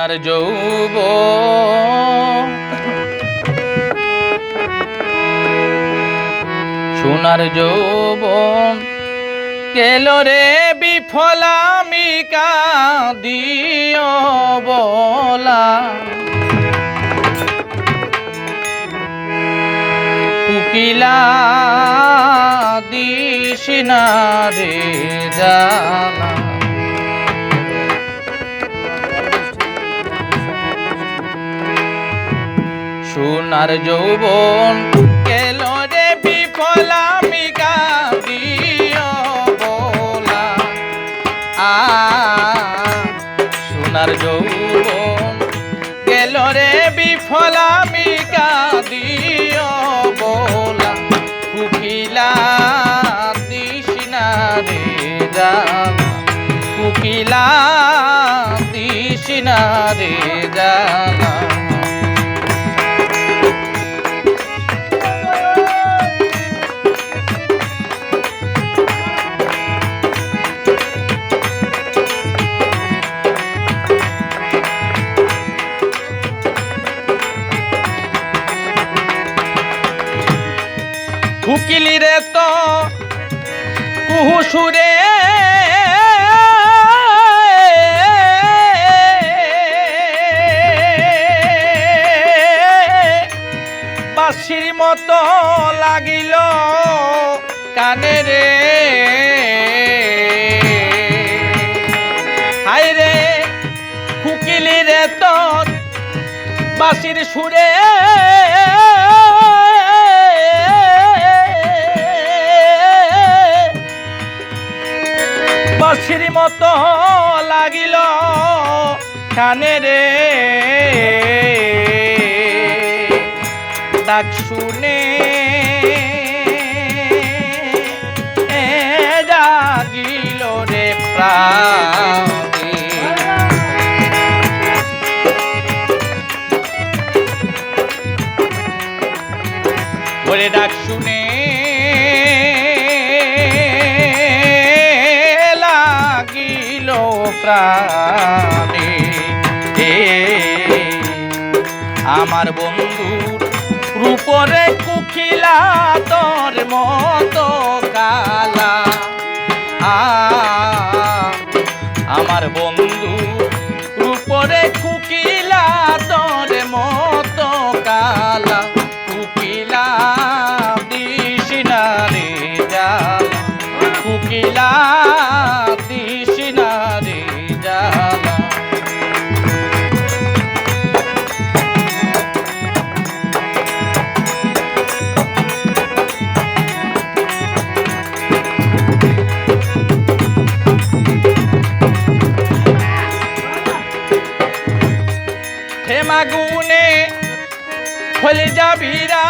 সোনার যৌবন সোনার যৌবন গেল রে বিফলামিকা দিও বলা কুকিলা দিশিনা রে জানা সোনার যৌবন গেল রে বিফলামিকা দিও বলা সোনার যৌবন গেল রে বিফলামিকা দিও বলা কুকিলা দিশিনা রে জানা কুকিলা দিশিনা রে জানা কুকিলি রে তো কুহু সুরে বাঁশির মতো লাগিল কানে রে হায় রে কুকিলি রে তো বাঁশির সুরে বাঁশির মতো লাগিল কানে রে ডাক শুনে জাগিল রে প্রাণে ওরে ডাক শুনে প্রাণে আমার বন্ধুর রূপরে কুকিলা তোর মতো কালা আমার বন্ধু রূপরে কুকিলা তোর মতো কালা কুকিলা দিশিনা রে জানা কুকিলা দিশিনা রে জানা মাগুনে হলে যাবিরা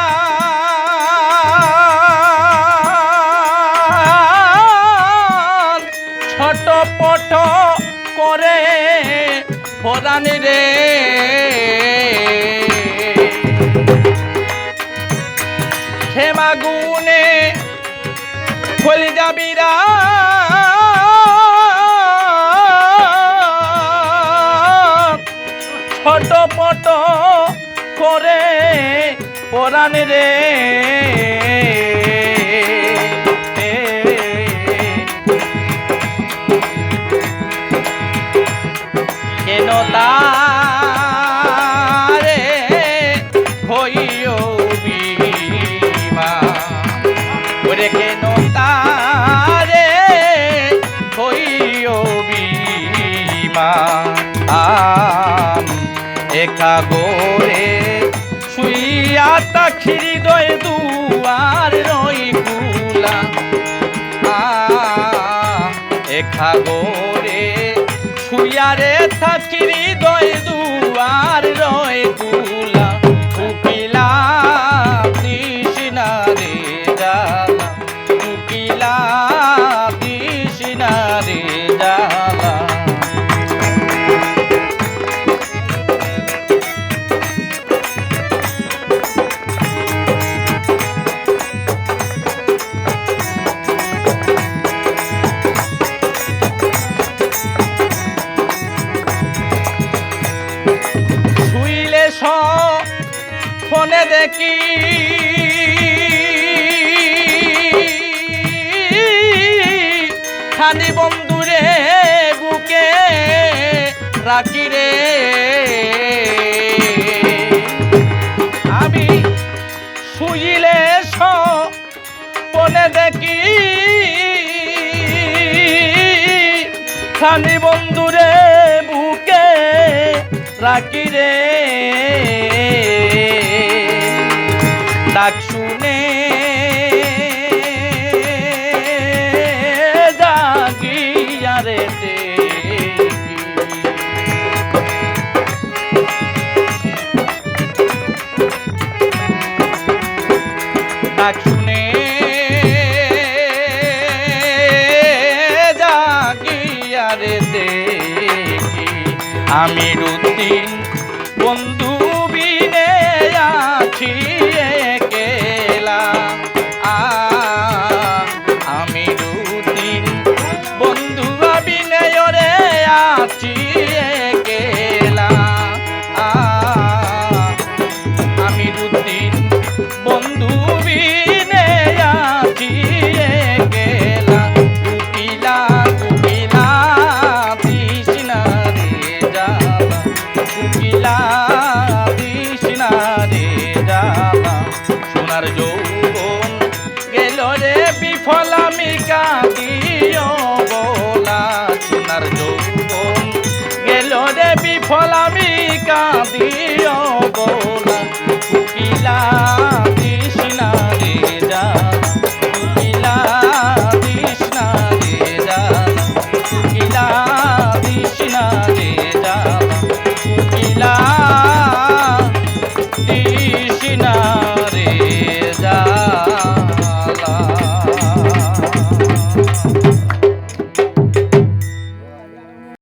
ছোট পট করে ফোরান রে হে মাগুনে হলে যাবিরা ছোট পট করে পরাণ রে কেন তারে হইও বিমা ওরে কেন তারে হইও বিমা একা গোরে শুইয়া তাখিরি দয় দুয়ার রই কুলা একা গোরে শুইয়া রে তাখিরি দয় দুয়ার রই কুলা কুকিলা দিশিনা রে জালা কুকিলা দিশিনা রে জালা প্রাণী বন্ধুরে বুকে রাখি রে আমি শুইলে স্বপ্নে দেখি প্রাণী বন্ধুরে বুকে রাখি রে ডাক শুনে জাগিয়ারে ডাক শুনে জাগিয়ারে দেখি আমি রুদিন